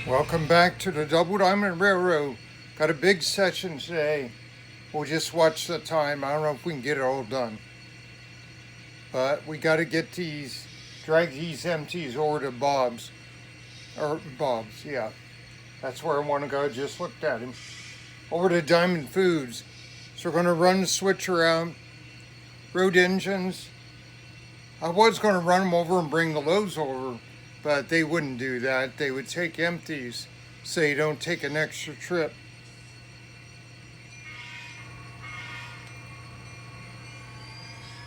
Welcome back to the Double Diamond Railroad. Got a big session today. We'll just watch the time. I don't know if we can get it all done. But we got to drag these empties over to Bob's. Or Bob's, yeah. That's where I want to go. I just looked at him. Over to Diamond Foods. So we're going to run the switch around. Road engines. I was going to run them over and bring the loads over, but they wouldn't do that. They would take empties so you don't take an extra trip.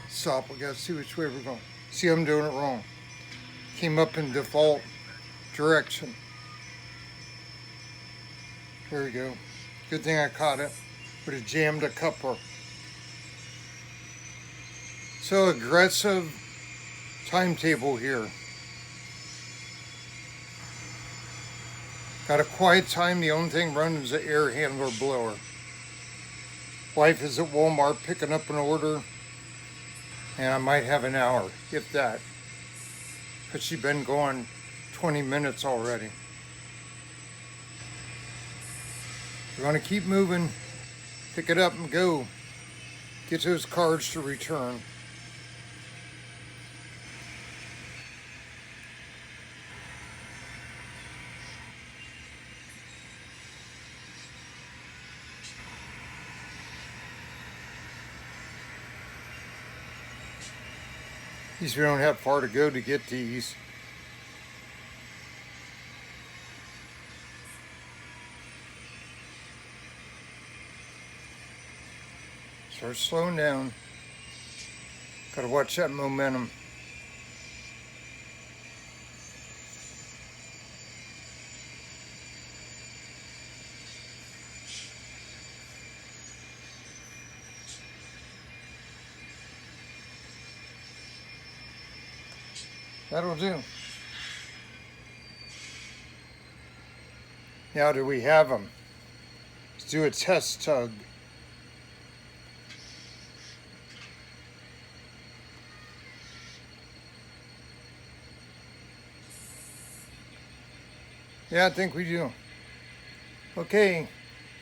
Stop, we gotta see which way we're going. See, I'm doing it wrong. Came up in default direction. There we go. Good thing I caught it. Would have jammed a coupler. So aggressive timetable here. Got a quiet time. The only thing running is the air handler blower. Wife is at Walmart picking up an order, and I might have an hour, if that, because she's been gone 20 minutes already. We're going to keep moving, pick it up and go. Get those cards to return. At least we don't have far to go to get these. Start slowing down. Gotta watch that momentum. That'll do. Now, do we have them? Let's do a test tug. Yeah, I think we do. Okay,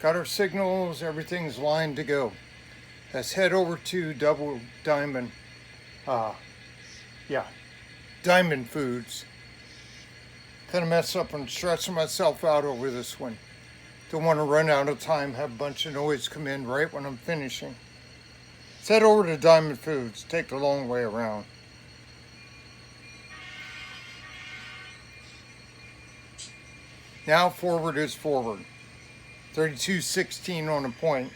got our signals, everything's lined to go. Let's head over to Double Diamond. Yeah, Diamond Foods. Kind of messed up and stressing myself out over this one. Don't want to run out of time, have a bunch of noise come in right when I'm finishing. Let's head over to Diamond Foods, take the long way around. Now forward is forward. 32.16 on the point.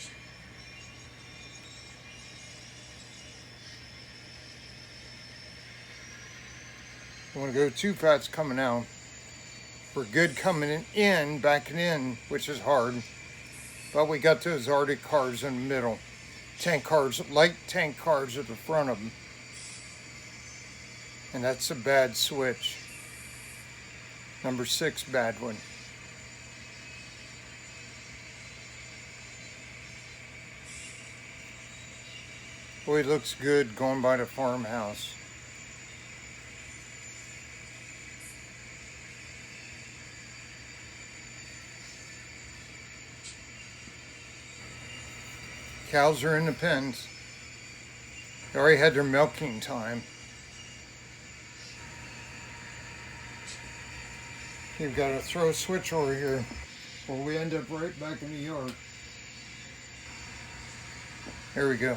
Don't want to go too fast coming out. We're good coming in, backing in, which is hard. But we got those Arctic cars in the middle. Tank cars, light tank cars at the front of them. And that's a bad switch. Number 6, bad one. Boy, it looks good going by the farmhouse. Cows are in the pens. They already had their milking time. You've got to throw a switch over here, or we end up right back in the yard. There we go.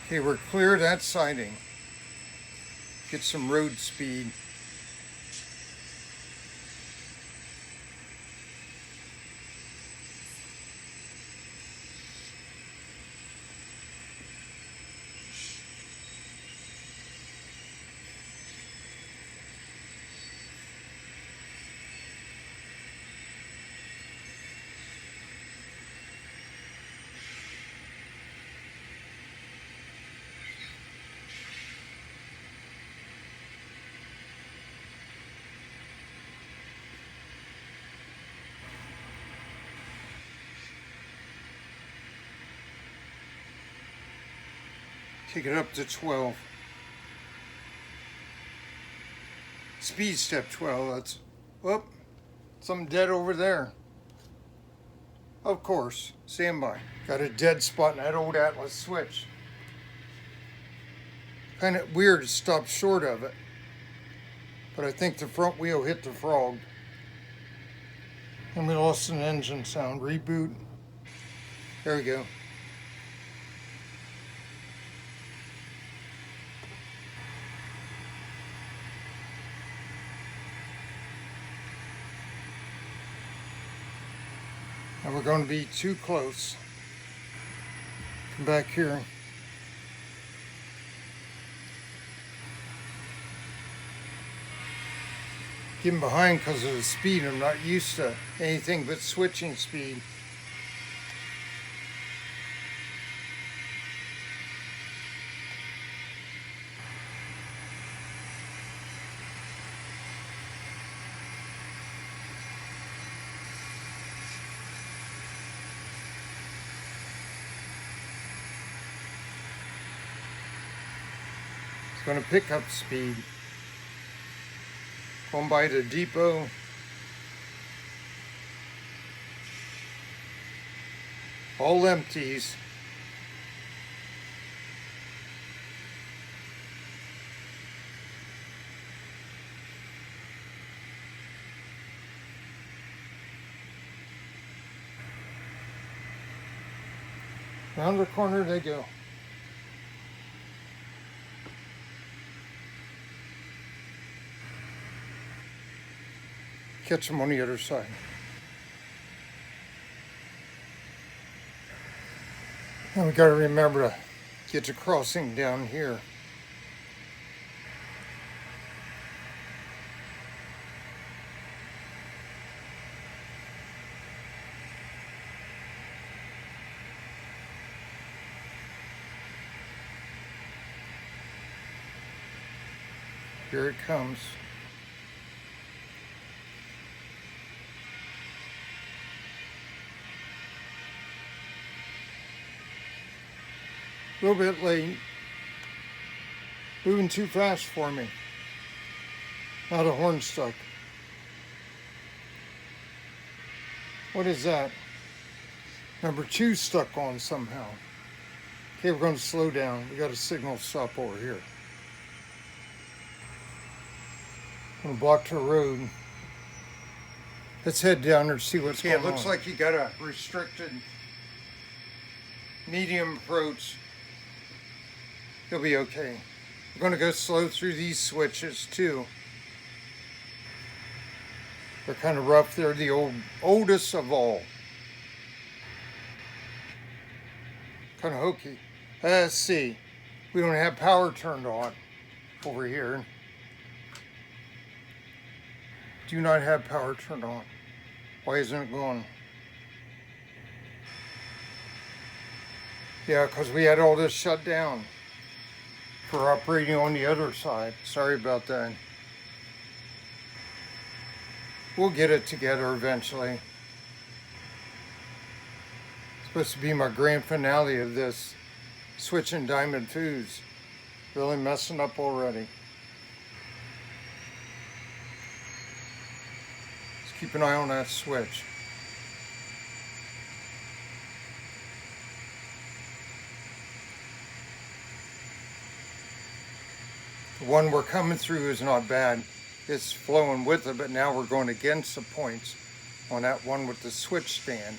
Okay, we're clear of that siding. Get some road speed. Take it up to 12. Speed step 12, that's, whoop, something dead over there. Of course, stand by. Got a dead spot in that old Atlas switch. Kind of weird to stop short of it. But I think the front wheel hit the frog. And we lost an engine sound. Reboot. There we go. Now we're going to be too close. Come back here. Getting behind because of the speed. I'm not used to anything but switching speed. It's going to pick up speed. Going by the depot. All empties. Round the corner they go. Catch them on the other side. And we got to remember to get the crossing down here. Here it comes. A little bit late. Moving too fast for me. Not a horn stuck. What is that? Number 2 stuck on somehow. Okay, we're going to slow down. We got a signal stop over here. I'm going to block the road. Let's head down there and see what's going on. It looks like you got a restricted medium approach. You'll be okay. We're going to go slow through these switches too. They're kind of rough. They're the oldest of all. Kind of hokey. Let's see. We don't have power turned on over here. Do not have power turned on. Why isn't it going? Yeah, because we had all this shut down for operating on the other side. Sorry about that. We'll get it together eventually. It's supposed to be my grand finale of this. Switching Diamond Foods. Really messing up already. Let's keep an eye on that switch. The one we're coming through is not bad. It's flowing with it, but now we're going against the points on that one with the switch stand.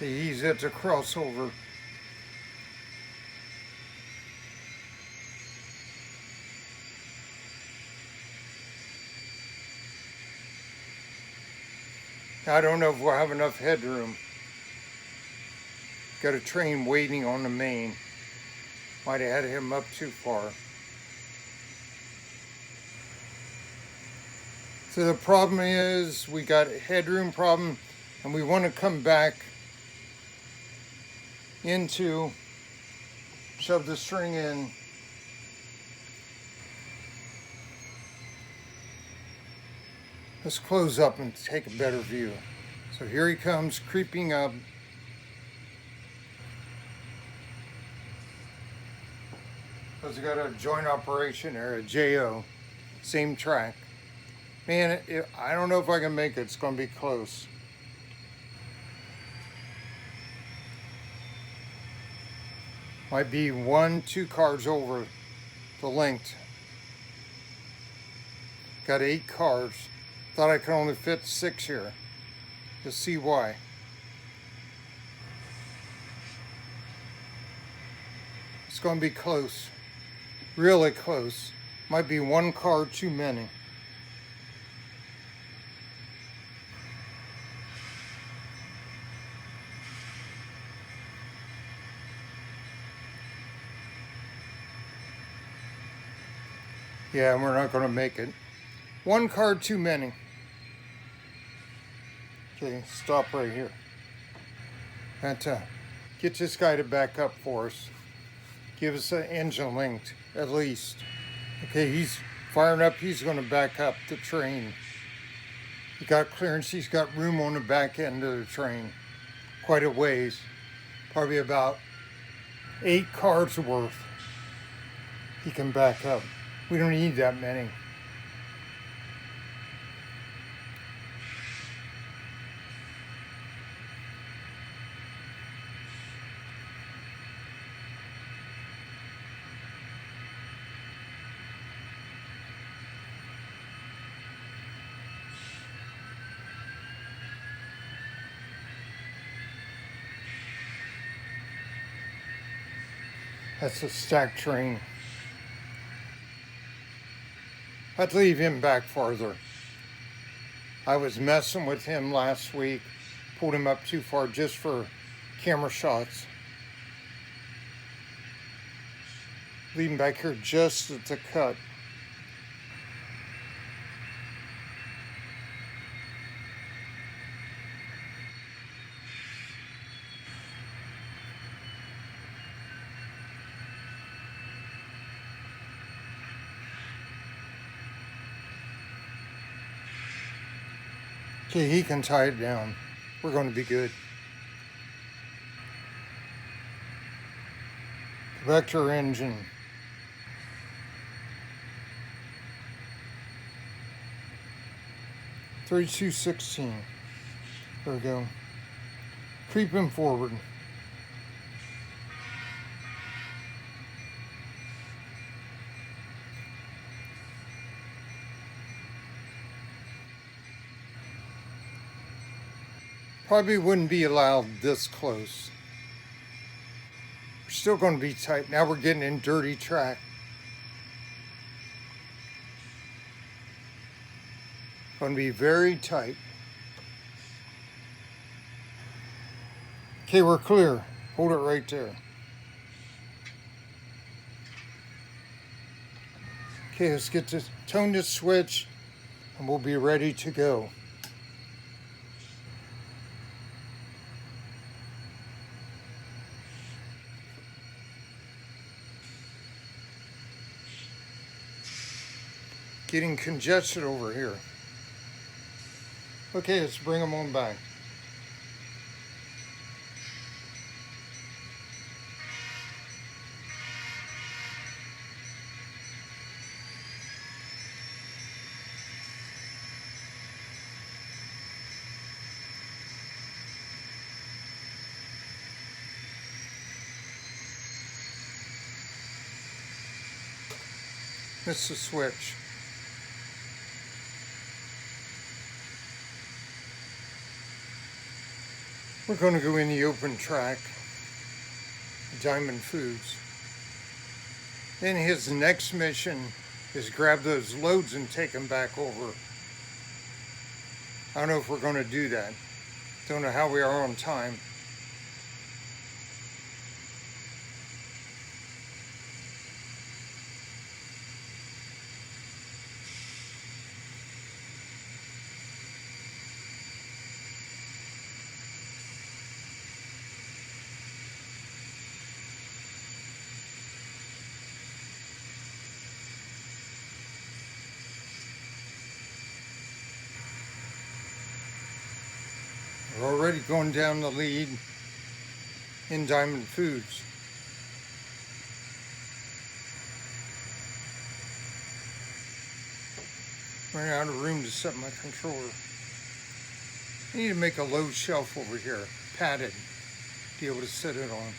He's at the crossover. I don't know if we'll have enough headroom. Got a train waiting on the main. Might have had him up too far. So the problem is we got a headroom problem and we want to come back into, shove the string in. Let's close up and take a better view. So here he comes creeping up. Because we got a joint operation there, a JO, same track. Man, I don't know if I can make it. It's going to be close. Might be 1-2 cars over the length. Got 8 cars. Thought I could only fit 6 here. You'll see why. It's going to be close. Really close. Might be 1 car too many. Yeah, we're not going to make it. 1 car too many. Okay, stop right here. And get this guy to back up for us. Give us an engine linked, at least. Okay, he's firing up. He's going to back up the train. He got clearance. He's got room on the back end of the train. Quite a ways. Probably about 8 cars worth. He can back up. We don't need that many. That's a stacked train. I'd leave him back farther. I was messing with him last week, pulled him up too far just for camera shots. Leave him back here just at the cut. Okay, he can tie it down. We're going to be good. Vector engine. $32.16. There we go. Creeping forward. Probably wouldn't be allowed this close. We're still going to be tight. Now we're getting in dirty track. Going to be very tight. Okay, we're clear. Hold it right there. Okay, let's get to tone this switch and we'll be ready to go. Getting congested over here. Okay, let's bring them on back. Missed the switch. We're going to go in the open track, Diamond Foods. Then his next mission is grab those loads and take them back over. I don't know if we're going to do that. Don't know how we are on time. We're already going down the lead in Diamond Foods. Running out of room to set my controller. I need to make a low shelf over here, padded, be able to set it on.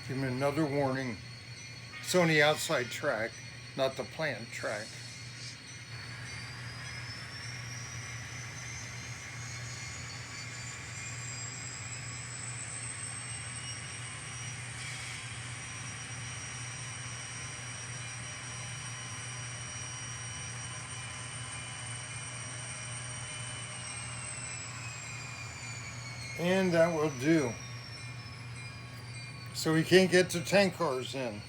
Give me another warning. It's on the outside track, not the plant track. And that will do. So we can't get the tank cars in.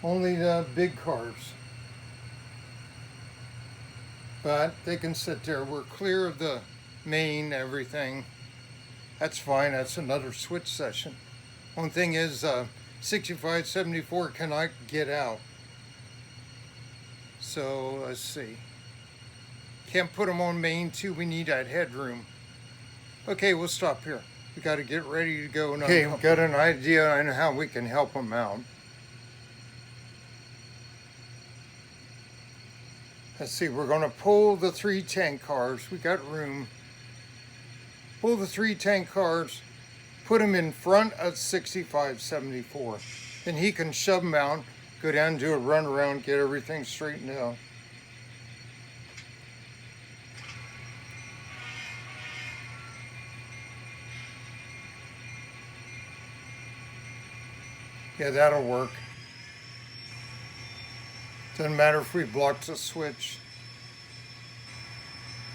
Only the big cars. But they can sit there. We're clear of the main, everything. That's fine. That's another switch session. One thing is 6574 cannot get out. So let's see. Can't put them on main too. We need that headroom. Okay, we'll stop here. We got to get ready to go. Okay, we've got an idea on how we can help them out. Let's see, we're going to pull the 3 tank cars. We got room. Pull the 3 tank cars, put them in front of 6574. Then he can shove them out, go down, do a run around, get everything straightened out. Yeah, that'll work. Doesn't matter if we block the switch.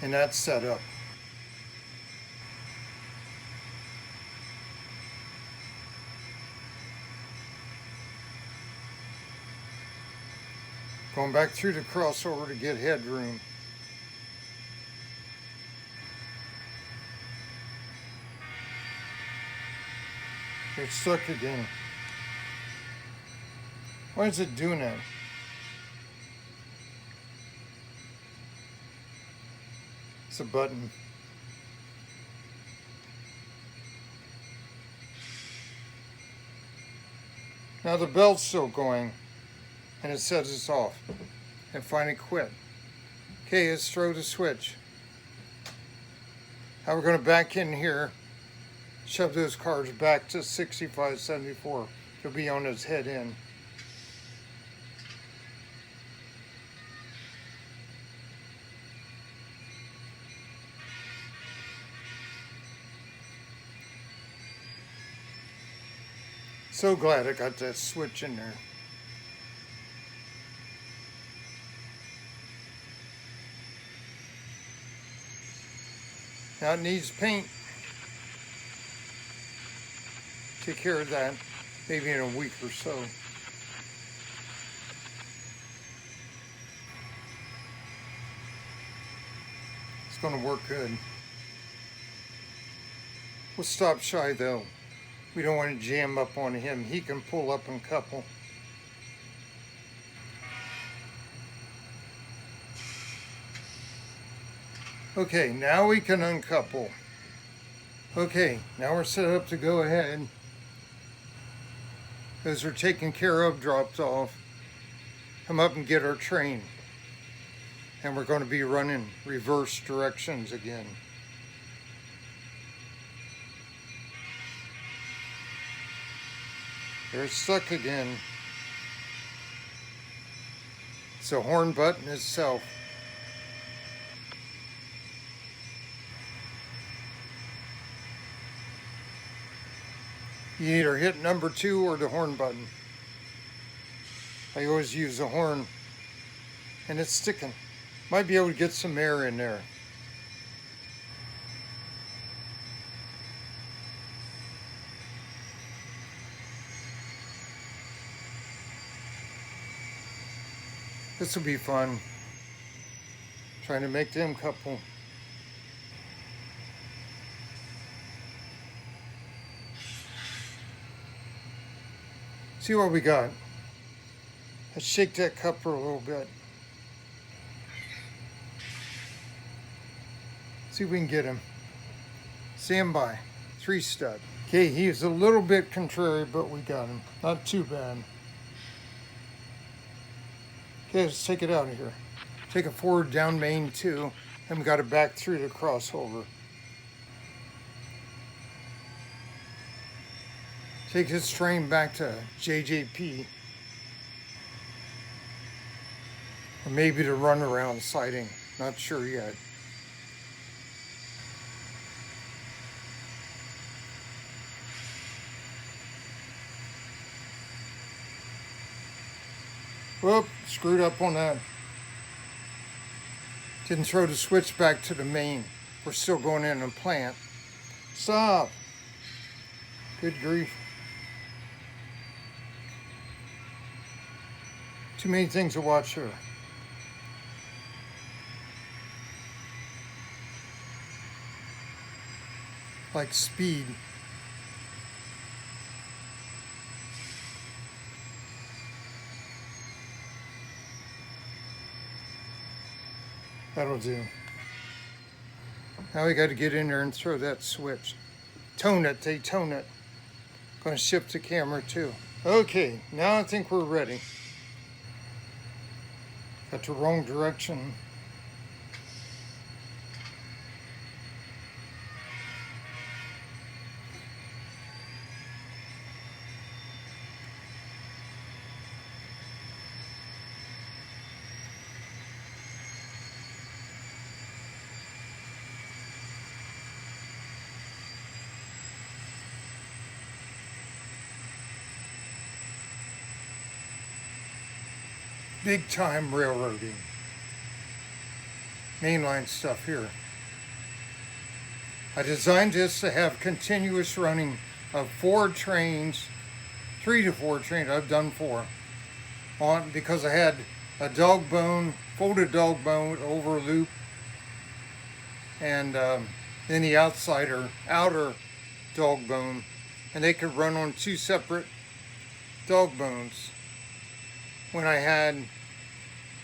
And that's set up. Going back through the crossover to get headroom. It's stuck again. Why is it doing that? It's a button. Now the belt's still going, and it says it's off. And finally quit. Okay, let's throw the switch. Now we're going to back in here, shove those cars back to 6574. It'll be on its head end. So glad I got that switch in there. Now it needs paint. Take care of that maybe in a week or so. It's going to work good. We'll stop shy though. We don't want to jam up on him. He can pull up and couple. Okay, now we can uncouple. Okay, now we're set up to go ahead. Those are taken care of, dropped off. Come up and get our train. And we're going to be running reverse directions again. They're stuck again. It's a horn button itself. You either hit number 2 or the horn button. I always use the horn, and it's sticking. Might be able to get some air in there. This will be fun. Trying to make them couple. See what we got. Let's shake that cup for a little bit. See if we can get him. Stand by. 3 stud. Okay, he's a little bit contrary, but we got him. Not too bad. Okay, let's take it out of here. Take it forward down main 2, and we got it back through the crossover. Take this train back to JJP. Or maybe the runaround sighting. Not sure yet. Whoop, screwed up on that. Didn't throw the switch back to the main. We're still going in a plant. Stop. Good grief. Too many things to watch here. Like speed. That'll do. Now we got to get in there and throw that switch. Tone it, they tone it. Gonna shift the camera too. Okay, now I think we're ready. Got the wrong direction. Big time railroading. Mainline stuff here. I designed this to have continuous running of 4 trains, 3 to 4 trains, I've done 4, on because I had a dog bone, folded dog bone over a loop, and then the outer dog bone, and they could run on 2 separate dog bones. When I had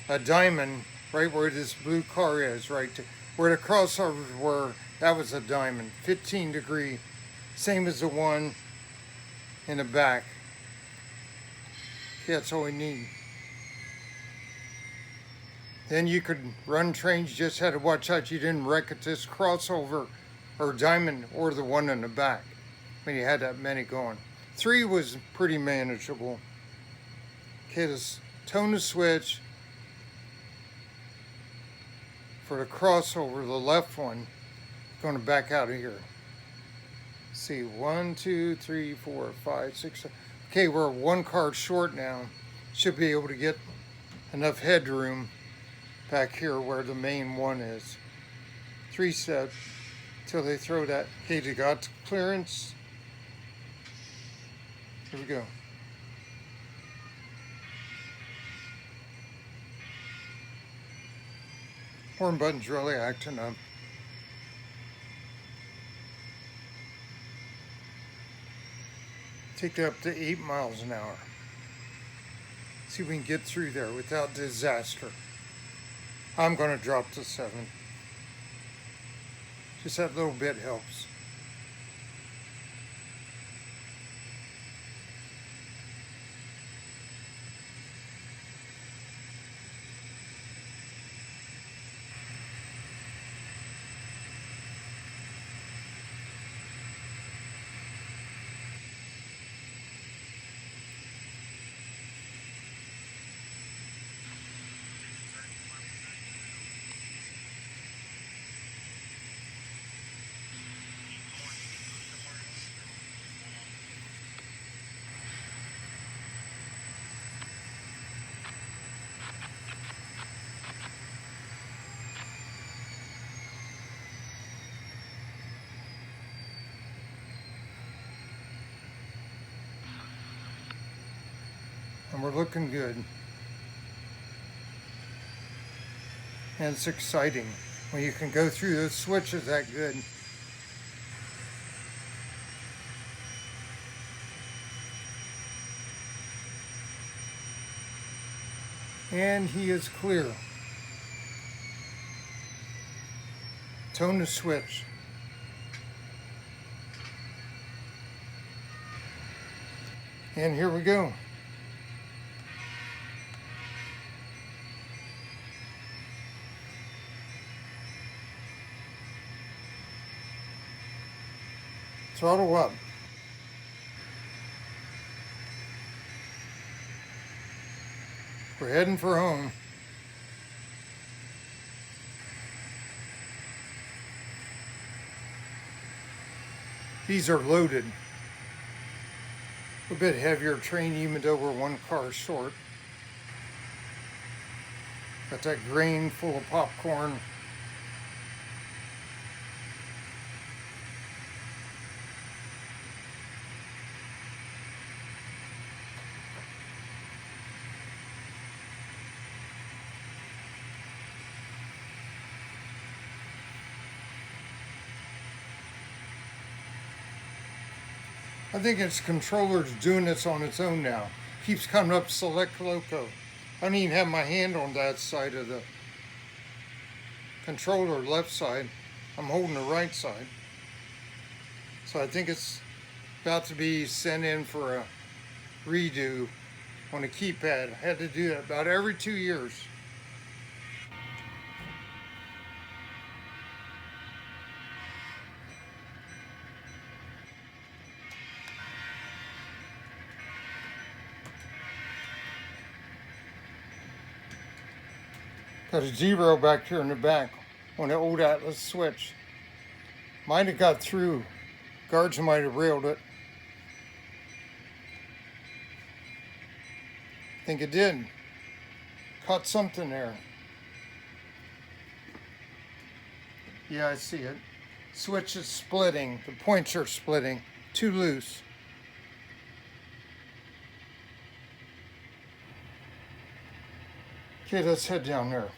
a diamond right where this blue car is, right where the crossovers were, that was a diamond, 15 degree, same as the one in the back. Okay, that's all we need. Then you could run trains, you just had to watch out you didn't wreck at this crossover or diamond or the one in the back when you had that many going. 3 was pretty manageable. Okay, just tone the switch for the crossover, the left one. Going to back out of here. See, 1, 2, 3, 4, 5, 6, 7. Okay, we're 1 car short now. Should be able to get enough headroom back here where the main one is. 3 steps till they throw that. Okay, they got clearance. Here we go. Horn button's really acting up. Take it up to 8 miles an hour. See if we can get through there without disaster. I'm going to drop to 7. Just that little bit helps. And we're looking good. And it's exciting when you can go through those switches that good. And he is clear. Tone the switch. And here we go. Throttle up. We're heading for home. These are loaded. A bit heavier train even though we're one car short. Got that grain full of popcorn. I think its controller's doing this on its own now. Keeps coming up select loco. I don't even have my hand on that side of the controller, left side. I'm holding the right side. So I think it's about to be sent in for a redo on the keypad. I had to do that about every 2 years. Got a 0 back here in the back on the old Atlas switch. Might have got through. Guards might have railed it. I think it did. Caught something there. Yeah, I see it. Switch is splitting. The points are splitting. Too loose. Okay, let's head down there.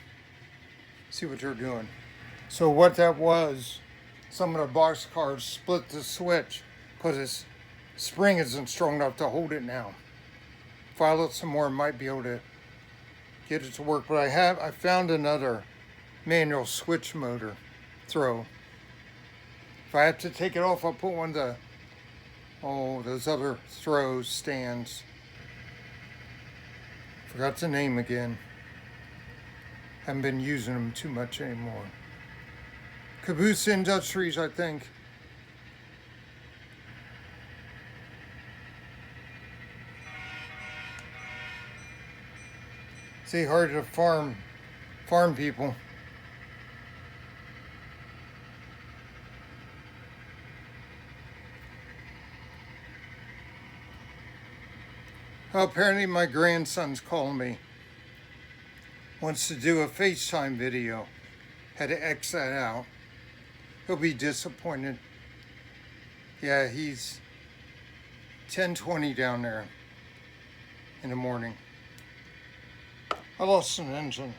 See what they're doing. So what that was, some of the box cars split the switch because its spring isn't strong enough to hold it now. File it some more, might be able to get it to work. But I found another manual switch motor throw. If I have to take it off, I'll put one of those other throw stands. Forgot the name again. Haven't been using them too much anymore. Caboose Industries, I think. Say hard to farm people. Apparently my grandson's calling me. Wants to do a FaceTime video. Had to X that out. He'll be disappointed. Yeah, he's 10:20 down there in the morning. I lost an engine.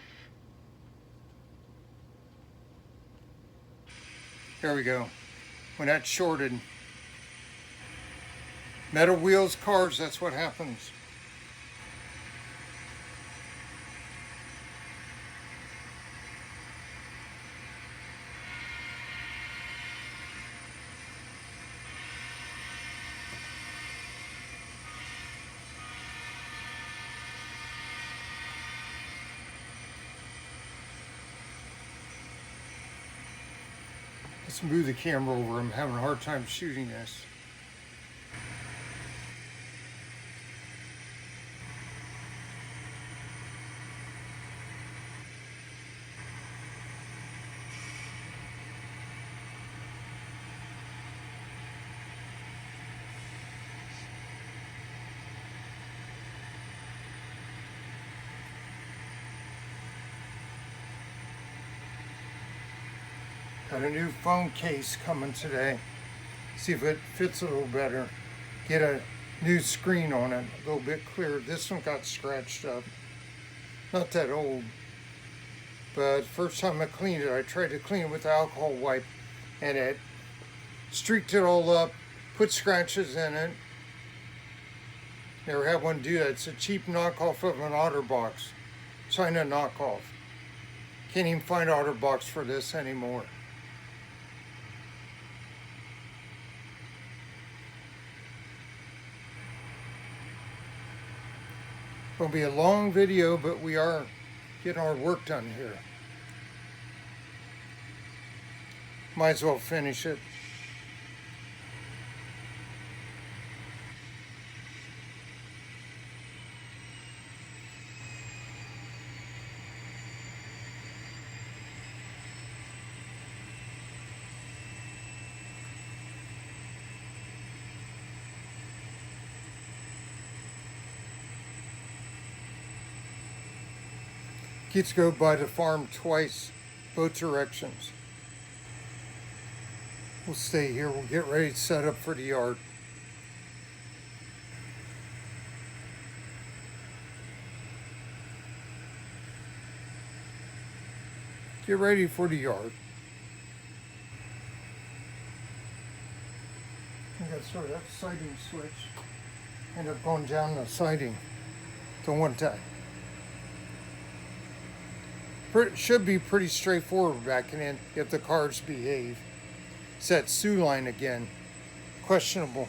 There we go. When that shorted. Metal wheels, cars, that's what happens. Let's move the camera over. I'm having a hard time shooting this. Got a new phone case coming today. See if it fits a little better. Get a new screen on it, a little bit clearer. This one got scratched up. Not that old. But first time I cleaned it, I tried to clean it with alcohol wipe and it streaked it all up, put scratches in it. Never had one do that. It's a cheap knockoff of an OtterBox. China knockoff. Can't even find OtterBox for this anymore. It'll be a long video, but we are getting our work done here. Might as well finish it. Kids go by the farm twice, both directions. We'll stay here. We'll get ready to set up for the yard. Get ready for the yard. I gotta start that siding switch. End up going down the siding. Don't want that. Should be pretty straightforward backing in if the cars behave. It's that Sioux line again. Questionable.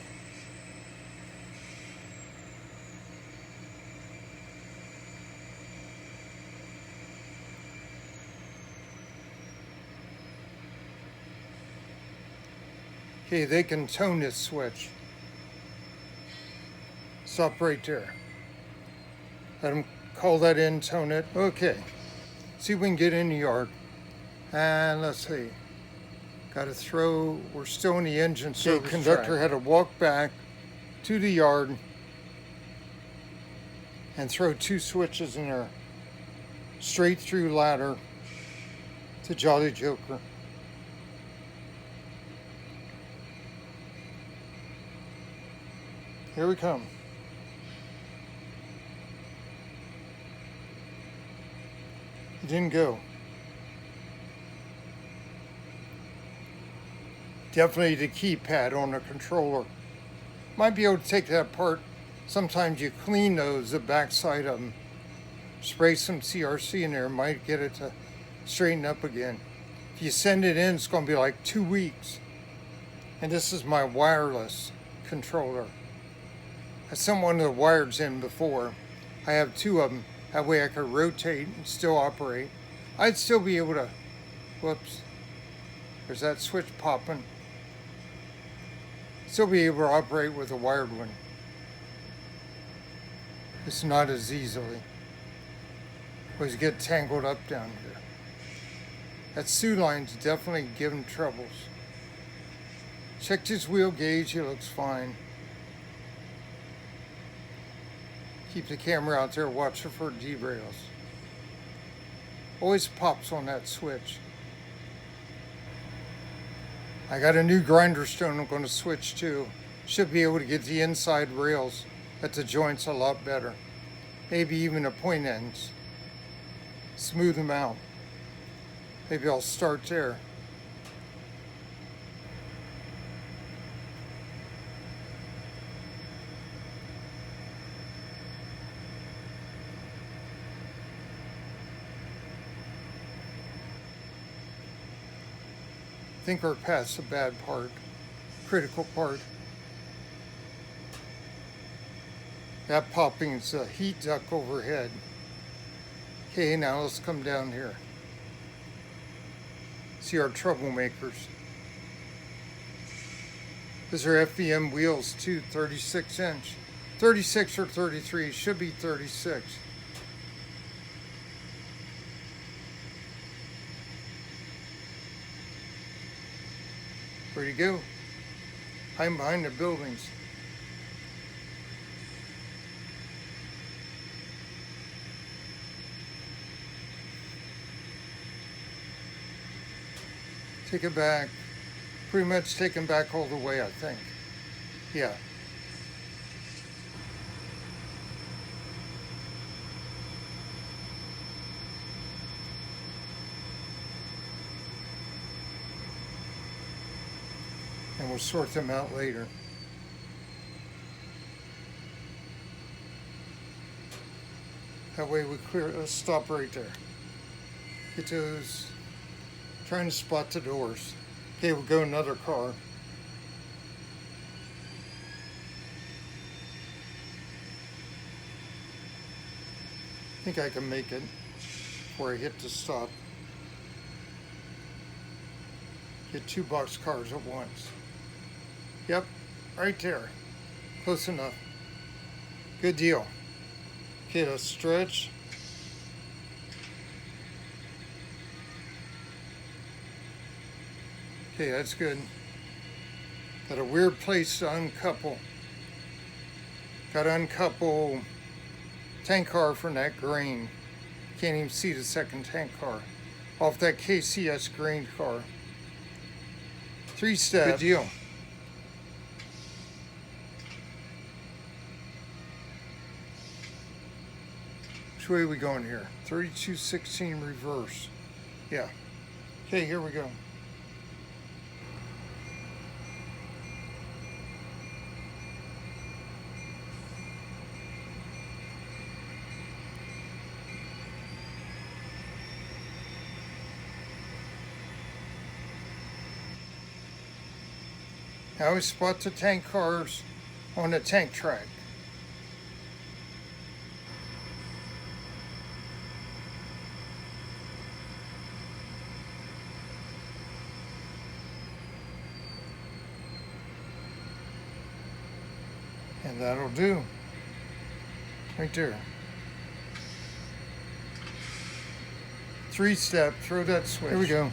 Okay, they can tone this switch. Stop right there. Let them call that in, tone it. Okay. See if we can get in the yard. And let's see. Got to throw, we're still in the engine service. The conductor had to walk back to the yard and throw 2 switches in there. Straight through ladder to Jolly Joker. Here we come. It didn't go. Definitely the keypad on the controller. Might be able to take that apart. Sometimes you clean those, the backside of them. Spray some CRC in there, might get it to straighten up again. If you send it in, it's going to be like 2 weeks. And this is my wireless controller. I sent one of the wires in before. I have 2 of them. That way I could rotate and still operate. I'd still be able to, whoops, there's that switch popping. Still be able to operate with a wired one. It's not as easily. Always get tangled up down here. That Sioux line's definitely giving troubles. Checked his wheel gauge, he looks fine. Keep the camera out there, watch for derails. Always pops on that switch. I got a new grinder stone I'm going to switch to. Should be able to get the inside rails at the joints a lot better. Maybe even the point ends. Smooth them out. Maybe I'll start there. I think we're past the bad part, critical part. That popping is a heat duct overhead. Okay, now let's come down here. See our troublemakers. These are FVM wheels too, 36 inch. 36 or 33, should be 36. Where'd he go? I'm behind the buildings. Take it back. Pretty much taken back all the way, I think. Yeah. And we'll sort them out later. That way we clear. Let's stop right there. Get those. Trying to spot the doors. Okay, we'll go another car. I think I can make it before I hit the stop. Get 2 box cars at once. Yep, right there. Close enough. Good deal. Okay, let's stretch. Okay, that's good. Got a weird place to uncouple. Got to uncouple tank car from that grain. Can't even see the second tank car. Off that KCS grain car. 3-step. Good deal. Which way are we going here? 3216 reverse. Yeah. Okay, here we go. Now we spot the tank cars on the tank track. And that'll do. Right there. 3-step, throw that switch. Here we go.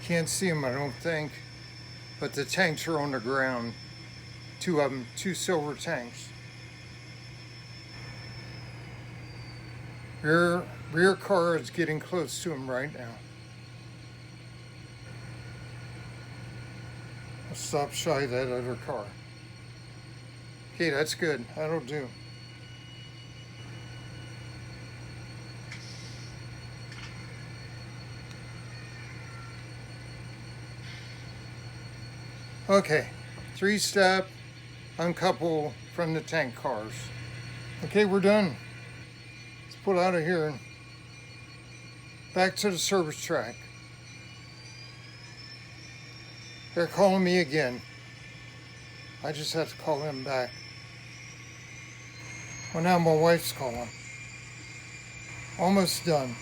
Can't see them, I don't think, but the tanks are on the ground. 2 of them, 2 silver tanks. Rear car is getting close to him right now. I'll stop shy of that other car. Okay, that's good. That'll do. Okay, 3-step, uncouple from the tank cars. Okay, we're done. Let's pull out of here. Back to the service track. They're calling me again. I just have to call them back. Well, now my wife's calling. Almost done.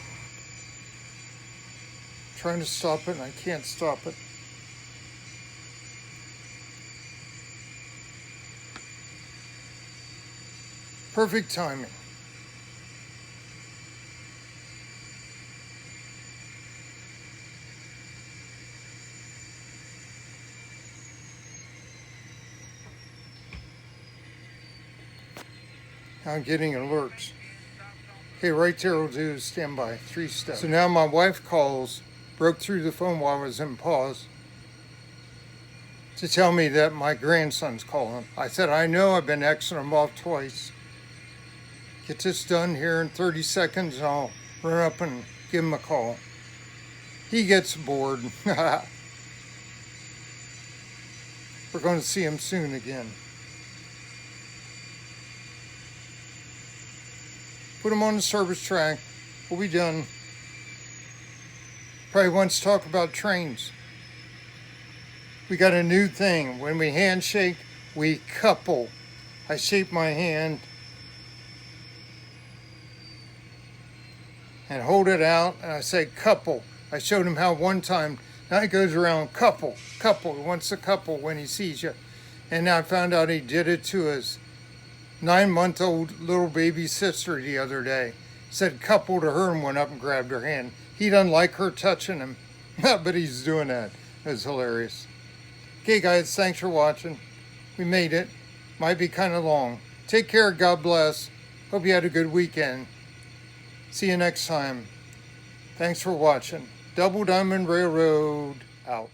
Trying to stop it and I can't stop it. Perfect timing. I'm getting alerts. Okay, right there will do standby, 3-step. So now my wife calls, broke through the phone while I was in pause, to tell me that my grandson's calling. I said, I know, I've been Xing him off twice. Get this done here in 30 seconds and I'll run up and give him a call. He gets bored. We're going to see him soon again. Put him on the service track. We'll be done. Probably wants to talk about trains. We got a new thing. When we handshake, we couple. I shake my hand and hold it out, and I say couple. I showed him how one time, now he goes around couple. He wants to couple when he sees you. And now I found out he did it to his 9-month-old little baby sister the other day. Said couple to her and went up and grabbed her hand. He doesn't like her touching him, but he's doing that. It was hilarious. Okay guys, thanks for watching. We made it. Might be kind of long. Take care, God bless. Hope you had a good weekend. See you next time. Thanks for watching. Double Diamond Railroad out.